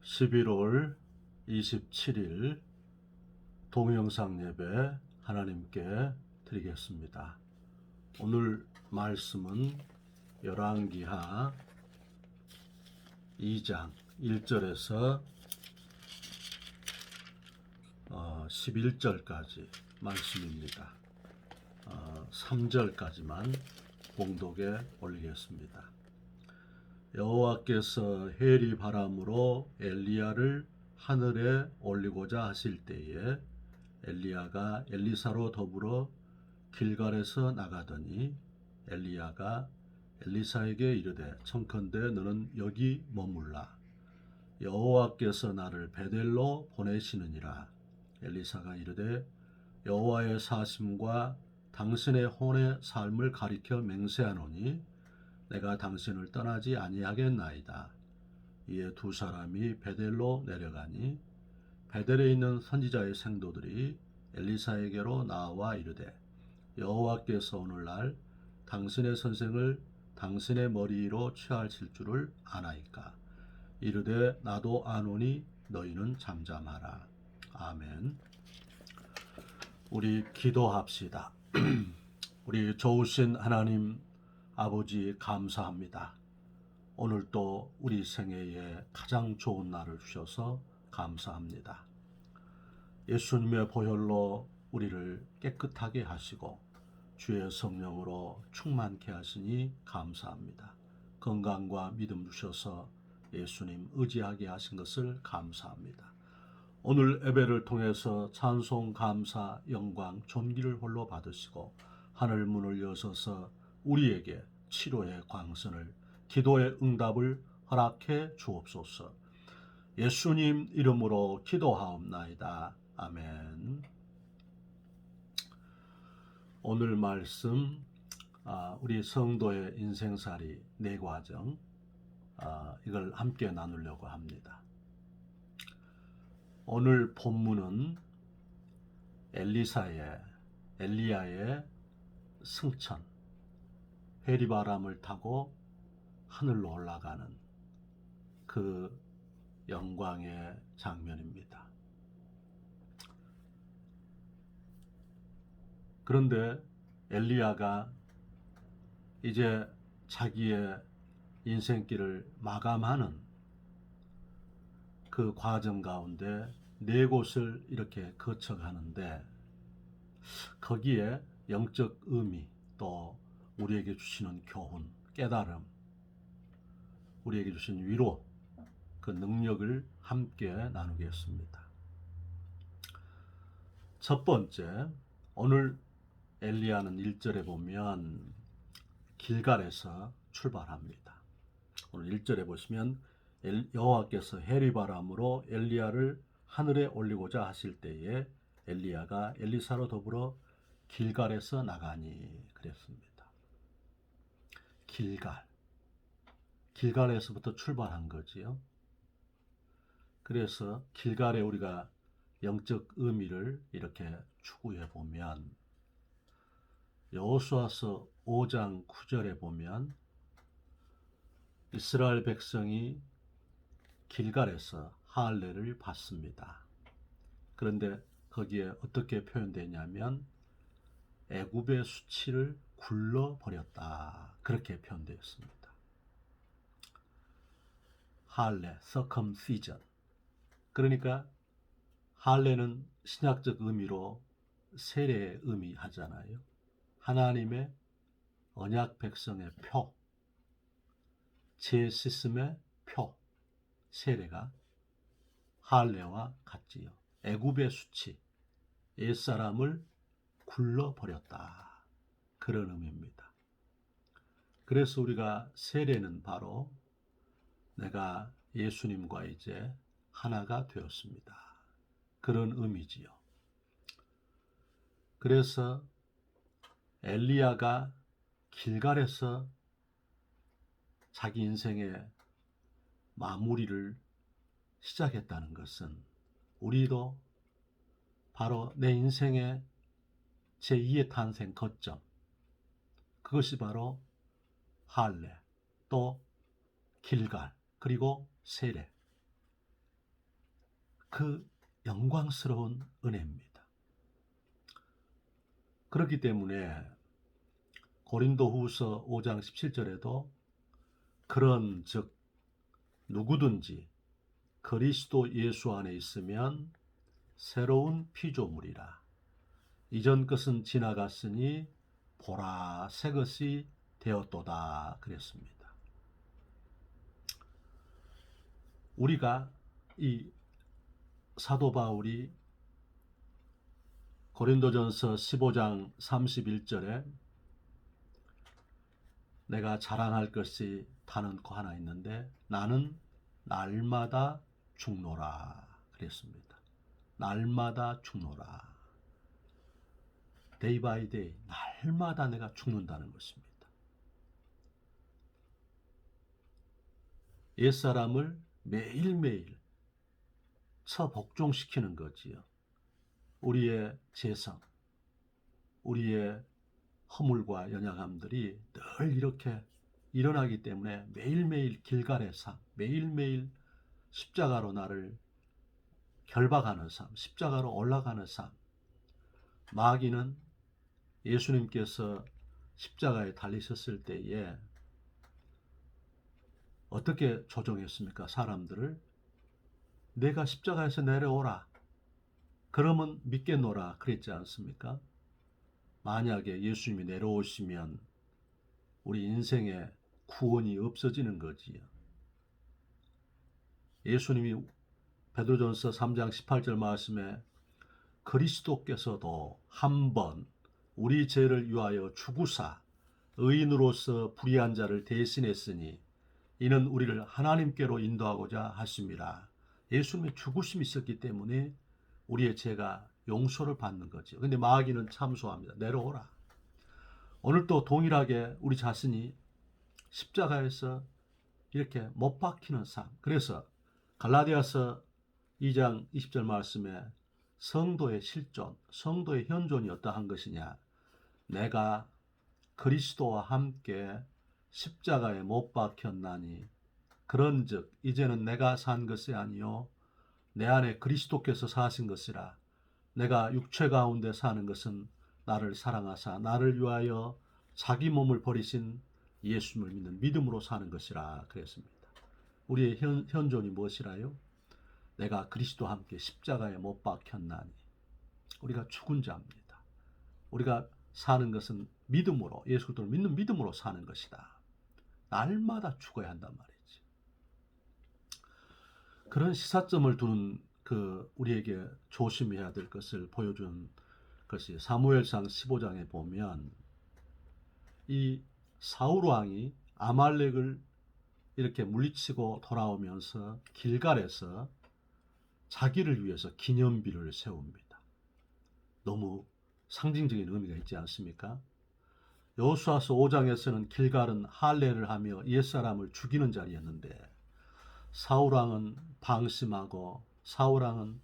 11월 27일 동영상 예배 하나님께 드리겠습니다. 오늘 말씀은 열왕기하 2장 1절에서 11절까지 말씀입니다. 3절까지만 봉독에 올리겠습니다. 여호와께서 해리 바람으로 엘리야를 하늘에 올리고자 하실 때에 엘리야가 엘리사로 더불어 길갈에서 나가더니 엘리야가 엘리사에게 이르되 청컨대 너는 여기 머물라 여호와께서 나를 베델로 보내시느니라. 엘리사가 이르되 여호와의 사심과 당신의 혼의 삶을 가리켜 맹세하노니 내가 당신을 떠나지 아니하겠나이다. 이에 두 사람이 베델로 내려가니 베델에 있는 선지자의 생도들이 엘리사에게로 나와 이르되 여호와께서 오늘날 당신의 선생을 당신의 머리 위로 취하실 줄을 아나이까. 이르되 나도 아노니 너희는 잠잠하라. 아멘. 우리 기도합시다. 우리 좋으신 하나님 아버지 감사합니다. 오늘도 우리 생애에 가장 좋은 날을 주셔서 감사합니다. 예수님의 보혈로 우리를 깨끗하게 하시고 주의 성령으로 충만케 하시니 감사합니다. 건강과 믿음 주셔서 예수님 의지하게 하신 것을 감사합니다. 오늘 예배를 통해서 찬송, 감사, 영광, 존귀를 홀로 받으시고 하늘 문을 여셔서 우리에게 치료의 광선을, 기도의 응답을 허락해 주옵소서. 예수님 이름으로 기도하옵나이다. 아멘. 오늘 말씀 우리 성도의 인생살이 네 과정 이걸 함께 나누려고 합니다. 오늘 본문은 엘리야의 승천, 회리바람을 타고 하늘로 올라가는 그 영광의 장면입니다. 그런데 엘리야가 이제 자기의 인생길을 마감하는 그 과정 가운데 네 곳을 이렇게 거쳐가는데 거기에 영적 의미 또 우리에게 주시는 교훈, 깨달음, 우리에게 주신 위로, 그 능력을 함께 나누겠습니다. 첫 번째, 오늘 엘리야는 1절에 보면 길갈에서 출발합니다. 오늘 1절에 보시면 여호와께서 해리바람으로 엘리야를 하늘에 올리고자 하실 때에 엘리야가 엘리사로 더불어 길갈에서 나가니 그랬습니다. 길갈에서부터 출발한 거지요. 그래서 길갈에 우리가 영적 의미를 이렇게 추구해 보면 여호수아서 5장 9절에 보면 이스라엘 백성이 길갈에서 할례를 받습니다. 그런데 거기에 어떻게 표현되냐면 애굽의 수치를 굴러버렸다. 그렇게 표현되어 있습니다. 할례, circumcision. 그러니까 할례는 신약적 의미로 세례의 의미하잖아요. 하나님의 언약 백성의 표, 제시스의 표, 세례가 할례와 같지요. 애굽의 수치, 옛사람을 굴러버렸다. 그런 의미입니다. 그래서 우리가 세례는 바로 내가 예수님과 이제 하나가 되었습니다. 그런 의미지요. 그래서 엘리야가 길갈에서 자기 인생의 마무리를 시작했다는 것은 우리도 바로 내 인생의 제2의 탄생 거점, 그것이 바로 할례, 또 길갈, 그리고 세례, 그 영광스러운 은혜입니다. 그렇기 때문에 고린도후서 5장 17절에도 그런 즉 누구든지 그리스도 예수 안에 있으면 새로운 피조물이라. 이전 것은 지나갔으니 보라 새 것이 되었도다 그랬습니다. 우리가 이 사도 바울이 고린도전서 15장 31절에 내가 자랑할 것이 다는 거 하나 있는데 나는 날마다 죽노라 그랬습니다. 날마다 죽노라. 데이 바이 데이, 날마다 내가 죽는다는 것입니다. 옛사람을 매일매일 처복종시키는 거지요. 우리의 재성, 우리의 허물과 연약함들이 늘 이렇게 일어나기 때문에 매일매일 길갈의 삶, 매일매일 십자가로 나를 결박하는 삶, 십자가로 올라가는 삶. 마귀는 예수님께서 십자가에 달리셨을 때에 어떻게 조종했습니까? 사람들을 내가 십자가에서 내려오라. 그러면 믿겠노라 그랬지 않습니까? 만약에 예수님이 내려오시면 우리 인생에 구원이 없어지는 거지요. 예수님이 베드로전서 3장 18절 말씀에 그리스도께서도 한번 우리 죄를 위하여 죽으사 의인으로서 불의한 자를 대신했으니 이는 우리를 하나님께로 인도하고자 하심이라. 예수님의 죽으심이 있었기 때문에 우리의 죄가 용서를 받는 거죠. 근데 마귀는 참소합니다. 내려오라. 오늘도 동일하게 우리 자신이 십자가에서 이렇게 못 박히는 삶. 그래서 갈라디아서 2장 20절 말씀에 성도의 실존, 성도의 현존이 어떠한 것이냐. 내가 그리스도와 함께 십자가에 못 박혔나니 그런즉 이제는 내가 산 것이 아니요 내 안에 그리스도께서 사신 것이라. 내가 육체 가운데 사는 것은 나를 사랑하사 나를 위하여 자기 몸을 버리신 예수님을 믿는 믿음으로 사는 것이라 그랬습니다. 우리의 현존이 무엇이라요? 내가 그리스도와 함께 십자가에 못 박혔나니. 우리가 죽은 자입니다. 우리가 사는 것은 믿음으로, 예수 그리스도를 믿는 믿음으로 사는 것이다. 날마다 죽어야 한단 말이지. 그런 시사점을 두는 우리에게 조심해야 될 것을 보여준 것이 사무엘상 15장에 보면 이 사울 왕이 아말렉을 이렇게 물리치고 돌아오면서 길갈에서 자기를 위해서 기념비를 세웁니다. 너무 상징적인 의미가 있지 않습니까? 여호수아서 5장에서는 길갈은 할례를 하며 옛사람을 죽이는 자리였는데 사울왕은 방심하고 사울왕은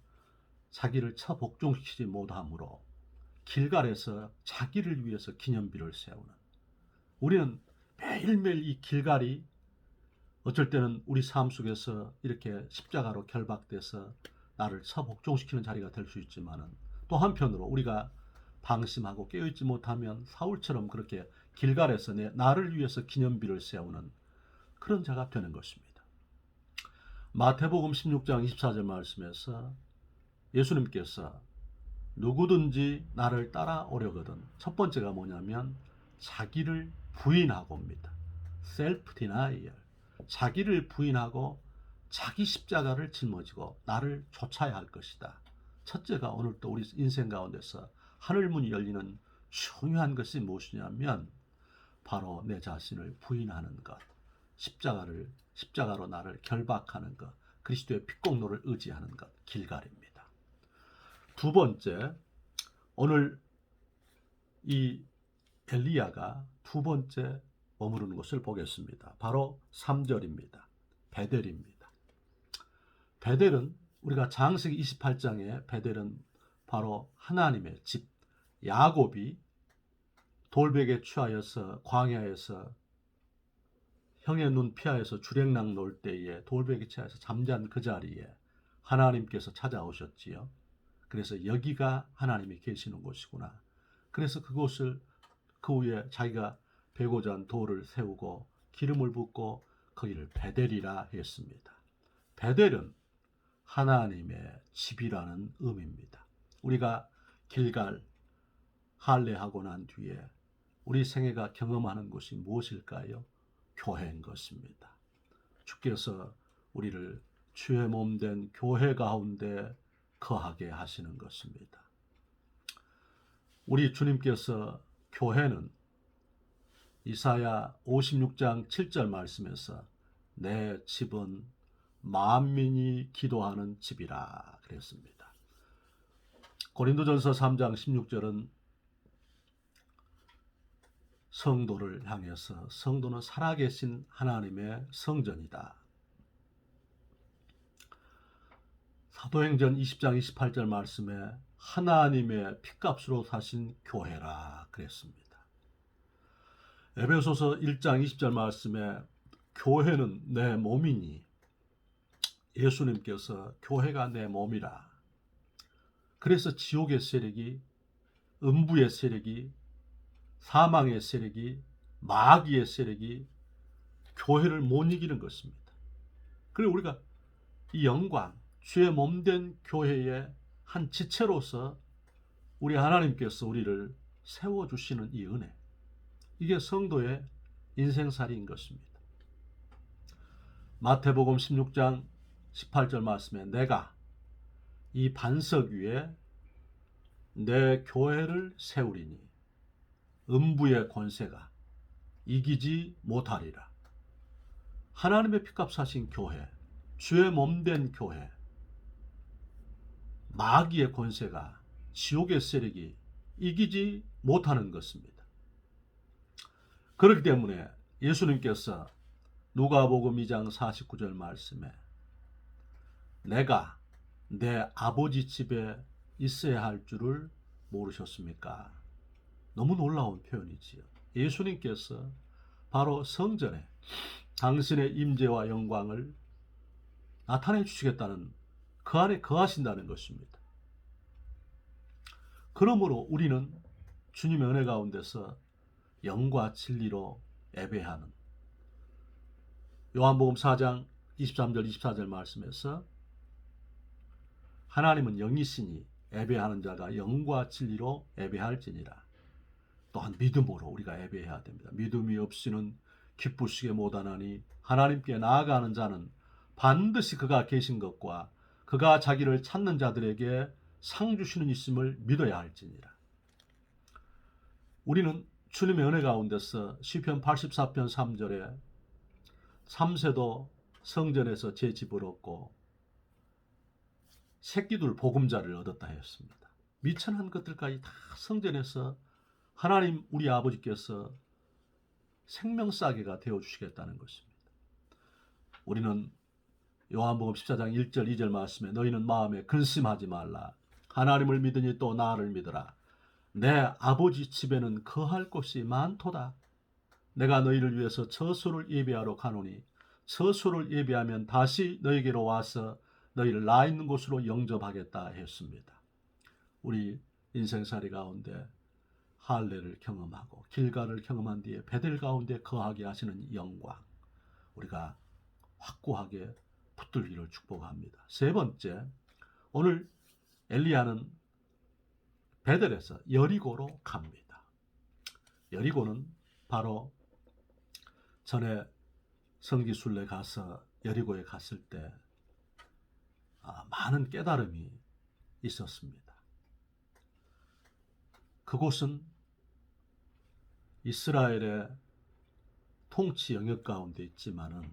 자기를 처복종시키지 못하므로 길갈에서 자기를 위해서 기념비를 세우는, 우리는 매일매일 이 길갈이 어쩔 때는 우리 삶 속에서 이렇게 십자가로 결박돼서 나를 처복종시키는 자리가 될 수 있지만 또 한편으로 우리가 방심하고 깨어있지 못하면 사울처럼 그렇게 길갈에서 나를 위해서 기념비를 세우는 그런 자가 되는 것입니다. 마태복음 16장 24절 말씀에서 예수님께서 누구든지 나를 따라오려거든 첫 번째가 뭐냐면 자기를 부인하고 옵니다. 셀프 디나이얼. 자기를 부인하고 자기 십자가를 짊어지고 나를 쫓아야 할 것이다. 첫째가 오늘 또 우리 인생 가운데서 하늘문이 열리는 중요한 것이 무엇이냐면 바로 내 자신을 부인하는 것, 십자가로 나를 결박하는 것, 그리스도의 핏공로를 의지하는 것, 길갈입니다. 두 번째, 오늘 이 엘리야가 두 번째 머무르는 곳을 보겠습니다. 바로 3절입니다. 베델입니다. 베델은 우리가 창세기 28장에 베델은 바로 하나님의 집, 야곱이 돌베개 취하여서 광야에서 형의 눈 피하여서 주랭랑 놀 때에 돌베개 취하여서 잠잔 그 자리에 하나님께서 찾아오셨지요. 그래서 여기가 하나님이 계시는 곳이구나. 그래서 그곳을 그 후에 자기가 베고자 한 돌을 세우고 기름을 붓고 거기를 베델이라 했습니다. 베델은 하나님의 집이라는 의미입니다. 우리가 길갈 할례하고 난 뒤에 우리 생애가 경험하는 곳이 무엇일까요? 교회인 것입니다. 주께서 우리를 주의 몸된 교회 가운데 거하게 하시는 것입니다. 우리 주님께서 교회는 이사야 56장 7절 말씀에서 내 집은 만민이 기도하는 집이라 그랬습니다. 고린도전서 3장 16절은 성도를 향해서 성도는 살아계신 하나님의 성전이다. 사도행전 20장 28절 말씀에 하나님의 핏값으로 사신 교회라 그랬습니다. 에베소서 1장 20절 말씀에 교회는 내 몸이니 예수님께서 교회가 내 몸이라. 그래서 지옥의 세력이, 음부의 세력이, 사망의 세력이, 마귀의 세력이 교회를 못 이기는 것입니다. 그리고 우리가 이 영광, 주의 몸된 교회의 한 지체로서 우리 하나님께서 우리를 세워주시는 이 은혜, 이게 성도의 인생살이인 것입니다. 마태복음 16장 18절 말씀에 내가 이 반석 위에 내 교회를 세우리니 음부의 권세가 이기지 못하리라. 하나님의 피값 사신 교회, 주의 몸된 교회, 마귀의 권세가, 지옥의 세력이 이기지 못하는 것입니다. 그렇기 때문에 예수님께서 누가복음 2장 49절 말씀에 내가 내 아버지 집에 있어야 할 줄을 모르셨습니까? 너무 놀라운 표현이지요. 예수님께서 바로 성전에 당신의 임재와 영광을 나타내 주시겠다는, 그 안에 거하신다는 것입니다. 그러므로 우리는 주님의 은혜 가운데서 영과 진리로 예배하는, 요한복음 4장 23절 24절 말씀에서 하나님은 영이시니 예배하는 자가 영과 진리로 예배할지니라. 또한 믿음으로 우리가 예배해야 됩니다. 믿음이 없이는 기쁘시게 못하나니 하나님께 나아가는 자는 반드시 그가 계신 것과 그가 자기를 찾는 자들에게 상 주시는 있음을 믿어야 할지니라. 우리는 주님의 은혜 가운데서 시편 84편 3절에 3세도 성전에서 제 집을 얻고 새끼둘 보금자를 얻었다 했습니다. 미천한 것들까지 다 성전에서 하나님 우리 아버지께서 생명싸개가 되어주시겠다는 것입니다. 우리는 요한복음 14장 1절 2절 말씀에 너희는 마음에 근심하지 말라. 하나님을 믿으니 또 나를 믿으라. 내 아버지 집에는 거할 곳이 많도다. 내가 너희를 위해서 처소를 예비하러 가노니 처소를 예비하면 다시 너희에게로 와서 너희를 나 있는 곳으로 영접하겠다 했습니다. 우리 인생살이 가운데 할례를 경험하고 길갈을 경험한 뒤에 베델 가운데 거하게 하시는 영광, 우리가 확고하게 붙들기를 축복합니다. 세 번째, 오늘 엘리야는 베델에서 여리고로 갑니다. 여리고는 바로 전에 성기순례 가서 여리고에 갔을 때 많은 깨달음이 있었습니다. 그곳은 이스라엘의 통치 영역 가운데 있지만은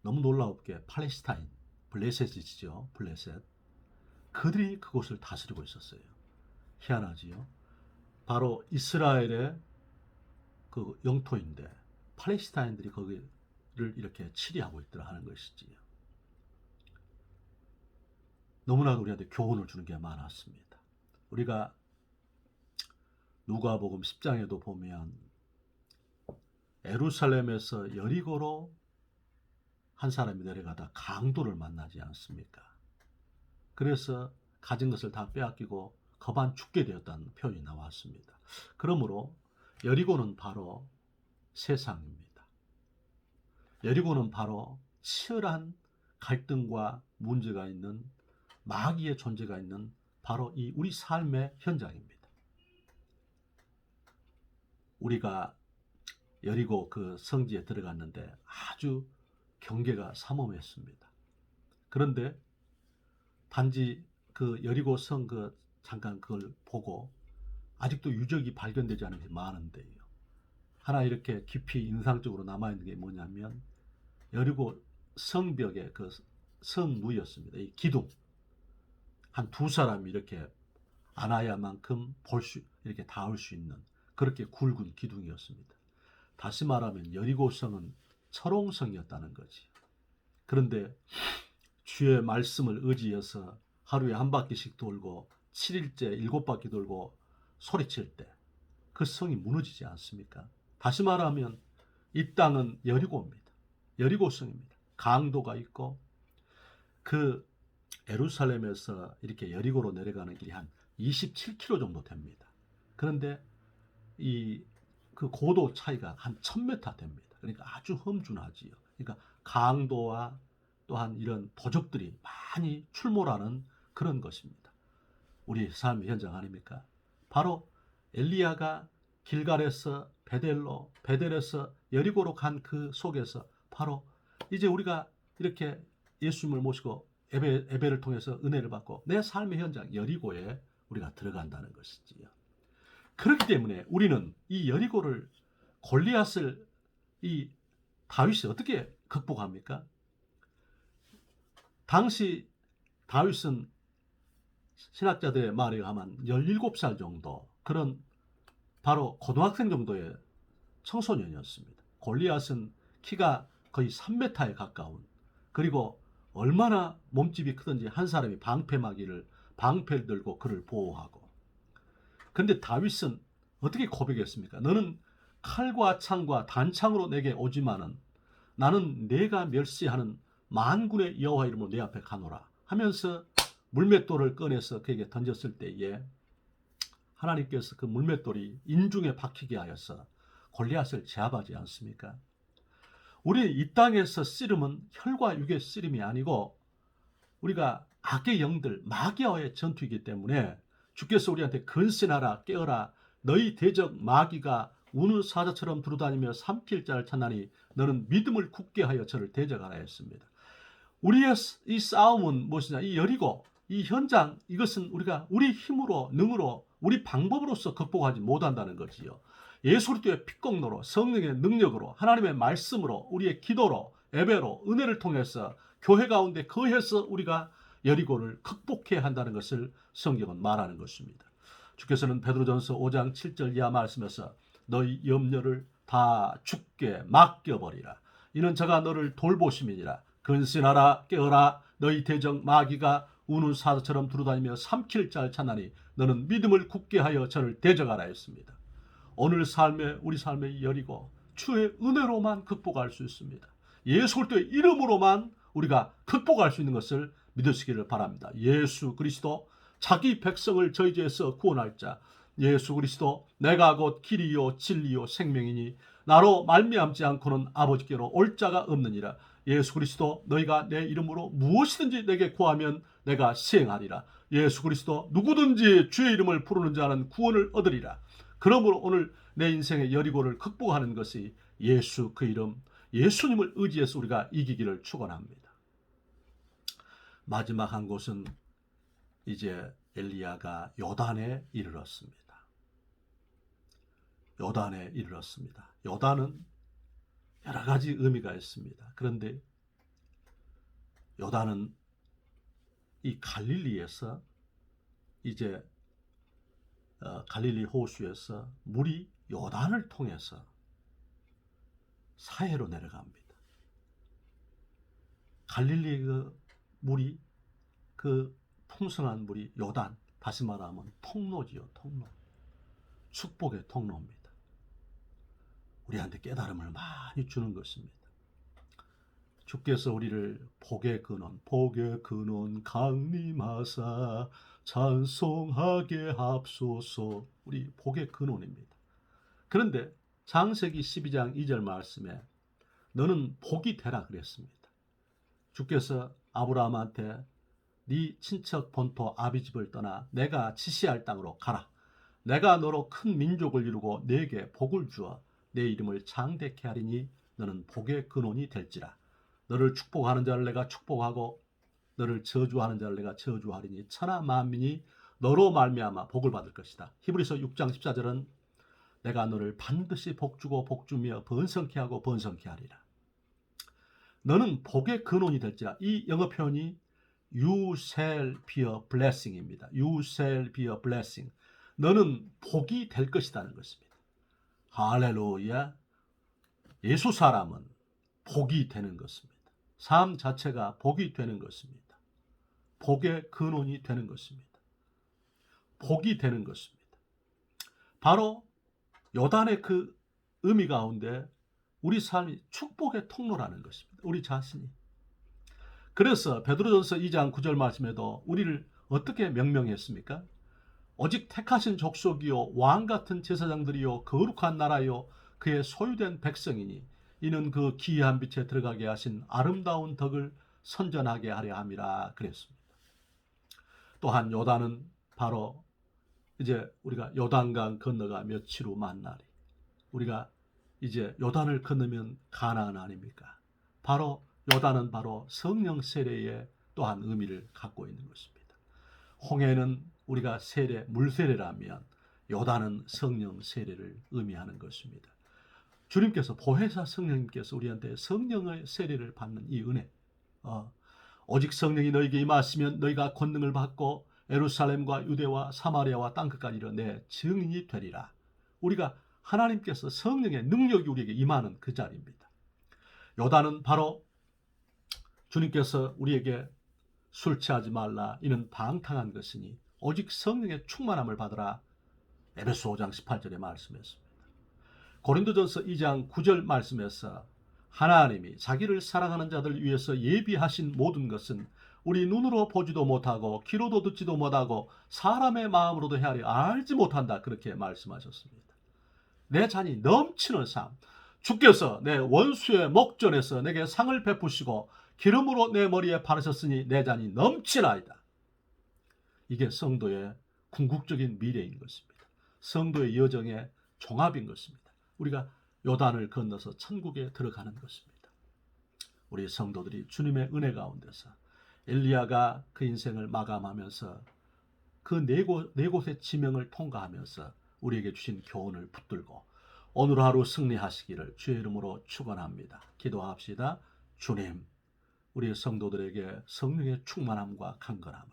너무 놀라웠게 팔레스타인, 블레셋이죠. 블레셋. 그들이 그곳을 다스리고 있었어요. 희한하지요. 바로 이스라엘의 그 영토인데 팔레스타인들이 거기를 이렇게 치리하고 있더라 하는 것이지요. 너무나도 우리한테 교훈을 주는 게 많았습니다. 우리가 누가복음 10장에도 보면 예루살렘에서 여리고로 한 사람이 내려가다 강도를 만나지 않습니까? 그래서 가진 것을 다 빼앗기고 거반 죽게 되었다는 표현이 나왔습니다. 그러므로 여리고는 바로 세상입니다. 여리고는 바로 치열한 갈등과 문제가 있는 마귀의 존재가 있는 바로 이 우리 삶의 현장입니다. 우리가 여리고 그 성지에 들어갔는데 아주 경계가 삼엄했습니다. 그런데 단지 그 여리고 성 잠깐 그걸 보고 아직도 유적이 발견되지 않은 게 많은데요. 하나 이렇게 깊이 인상적으로 남아있는 게 뭐냐면 여리고 성벽의 그 성무였습니다. 이 기둥 한 두 사람이 이렇게 안아야만큼 이렇게 닿을 수 있는 그렇게 굵은 기둥이었습니다. 다시 말하면 여리고성은 철옹성이었다는 거지. 그런데 주의 말씀을 의지해서 하루에 한 바퀴씩 돌고 7일째 7바퀴 돌고 소리칠 때 그 성이 무너지지 않습니까? 다시 말하면 이 땅은 여리고입니다. 여리고성입니다. 강도가 있고 그 예루살렘에서 이렇게 여리고로 내려가는 길이 한 27km 정도 됩니다. 그런데 그 고도 차이가 한 1000m 됩니다. 그러니까 아주 험준하지요. 그러니까 강도와 또한 이런 도적들이 많이 출몰하는 그런 것입니다. 우리 삶의 현장 아닙니까? 바로 엘리야가 길갈에서 베델에서 여리고로 간 그 속에서 바로 이제 우리가 이렇게 예수님을 모시고 예배를 통해서 은혜를 받고 내 삶의 현장 여리고에 우리가 들어간다는 것이지요. 그렇기 때문에 우리는 이 여리고를 골리앗을 이 다윗이 어떻게 극복합니까? 당시 다윗은 신학자들의 말에 의하면 17살 정도 그런 바로 고등학생 정도의 청소년이었습니다. 골리앗은 키가 거의 3m에 가까운 그리고 얼마나 몸집이 크든지 한 사람이 방패를 들고 그를 보호하고 그런데 다윗은 어떻게 고백했습니까? 너는 칼과 창과 단창으로 내게 오지만은 나는 내가 멸시하는 만군의 여호와 이름으로 내 앞에 가노라 하면서 물맷돌을 꺼내서 그에게 던졌을 때에 하나님께서 그 물맷돌이 인중에 박히게 하여서 골리앗을 제압하지 않습니까? 우리 이 땅에서 씨름은 혈과 육의 씨름이 아니고 우리가 악의 영들 마귀와의 전투이기 때문에 주께서 우리한테 근신하라 깨어라 너희 대적 마귀가 우는 사자처럼 두루다니며 삼킬 자를 찾나니 너는 믿음을 굳게 하여 저를 대적하라 했습니다. 우리의 이 싸움은 무엇이냐? 이 여리고 이 현장 이것은 우리가 우리 힘으로 능으로 우리 방법으로서 극복하지 못한다는 거지요. 예수 그리스도의 피공로로 성령의 능력으로 하나님의 말씀으로 우리의 기도로 예배로 은혜를 통해서 교회 가운데 거해서 우리가 여리고를 극복해야 한다는 것을 성경은 말하는 것입니다. 주께서는 베드로전서 5장 7절 이하 말씀에서 너희 염려를 다 주께 맡겨버리라. 이는 저가 너를 돌보심이니라. 근신하라 깨어라 너희 대적 마귀가 우는 사자처럼 두루다니며 삼킬 자를 찾나니 너는 믿음을 굳게 하여 저를 대적하라 했습니다. 오늘 우리 삶의 여리고 주의 은혜로만 극복할 수 있습니다. 예수 그리스도의 이름으로만 우리가 극복할 수 있는 것을 믿으시기를 바랍니다. 예수 그리스도 자기 백성을 저희 죄에서 구원할 자 예수 그리스도 내가 곧 길이요 진리요 생명이니 나로 말미암지 않고는 아버지께로 올 자가 없느니라. 예수 그리스도 너희가 내 이름으로 무엇이든지 내게 구하면 내가 시행하리라. 예수 그리스도 누구든지 주의 이름을 부르는 자는 구원을 얻으리라. 그러므로 오늘 내 인생의 여리고를 극복하는 것이 예수 그 이름 예수님을 의지해서 우리가 이기기를 축원합니다. 마지막 한 곳은 이제 엘리야가 요단에 이르렀습니다. 요단에 이르렀습니다. 요단은 여러 가지 의미가 있습니다. 그런데 요단은 이 갈릴리에서 이제 갈릴리 호수에서 물이 요단을 통해서 사해로 내려갑니다. 갈릴리 그 물이 그 풍성한 물이 요단 다시 말하면 통로지요. 통로. 축복의 통로입니다. 우리한테 깨달음을 많이 주는 것입니다. 주께서 우리를 복의 근원 강림하사 찬송하게 합소서. 우리 복의 근원입니다. 그런데 창세기 12장 2절 말씀에 너는 복이 되라 그랬습니다. 주께서 아브라함한테 네 친척 본토 아비집을 떠나 내가 지시할 땅으로 가라. 내가 너로 큰 민족을 이루고 네게 복을 주어 내 이름을 창대케 하리니 너는 복의 근원이 될지라. 너를 축복하는 자를 내가 축복하고 너를 저주하는 자를 내가 저주하리니 천하 만민이 너로 말미암아 복을 받을 것이다. 히브리서 6장 14절은 내가 너를 반드시 복주고 복주며 번성케 하고 번성케 하리라. 너는 복의 근원이 될지라. 이 영어 표현이 You shall be a blessing입니다. You shall be a blessing. 너는 복이 될 것이라는 것입니다. 할렐루야. 예수 사람은 복이 되는 것입니다. 삶 자체가 복이 되는 것입니다. 복의 근원이 되는 것입니다. 복이 되는 것입니다. 바로 요단의 그 의미 가운데 우리 삶이 축복의 통로라는 것입니다. 우리 자신이. 그래서 베드로전서 2장 9절 말씀에도 우리를 어떻게 명명했습니까? 오직 택하신 족속이요 왕 같은 제사장들이요 거룩한 나라요 그의 소유된 백성이니 이는 그 기이한 빛에 들어가게 하신 아름다운 덕을 선전하게 하려 함이라 그랬습니다. 또한 요단은 바로 이제 우리가 요단강 건너가 며칠 후 만나리. 우리가 이제 요단을 건너면 가나안 아닙니까? 바로 요단은 바로 성령 세례의 또한 의미를 갖고 있는 것입니다. 홍해는 우리가 세례, 물세례라면 요단은 성령 세례를 의미하는 것입니다. 주님께서 보혜사 성령님께서 우리한테 성령의 세례를 받는 이 은혜, 오직 성령이 너에게 임하시면 너희가 권능을 받고 예루살렘과 유대와 사마리아와 땅끝까지 이르러 내 증인이 되리라. 우리가 하나님께서 성령의 능력이 우리에게 임하는 그 자리입니다. 요단은 바로 주님께서 우리에게 술 취하지 말라 이는 방탕한 것이니 오직 성령의 충만함을 받으라. 에베소 5장 18절에 말씀했습니다. 고린도전서 2장 9절 말씀에서 하나님이 자기를 사랑하는 자들 위해서 예비하신 모든 것은 우리 눈으로 보지도 못하고 귀로도 듣지도 못하고 사람의 마음으로도 헤아려 알지 못한다. 그렇게 말씀하셨습니다. 내 잔이 넘치는 삶. 주께서 내 원수의 목전에서 내게 상을 베푸시고 기름으로 내 머리에 바르셨으니 내 잔이 넘치나이다. 이게 성도의 궁극적인 미래인 것입니다. 성도의 여정의 종합인 것입니다. 우리가 요단을 건너서 천국에 들어가는 것입니다. 우리 성도들이 주님의 은혜 가운데서 엘리야가 그 인생을 마감하면서 그 네 곳의 지명을 통과하면서 우리에게 주신 교훈을 붙들고 오늘 하루 승리하시기를 주의 이름으로 축원합니다. 기도합시다. 주님, 우리 성도들에게 성령의 충만함과 강건함을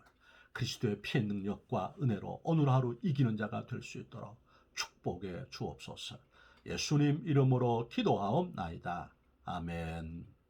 그리스도의 피의 능력과 은혜로 오늘 하루 이기는 자가 될 수 있도록 축복해 주옵소서. 예수님 이름으로 기도하옵나이다. 아멘.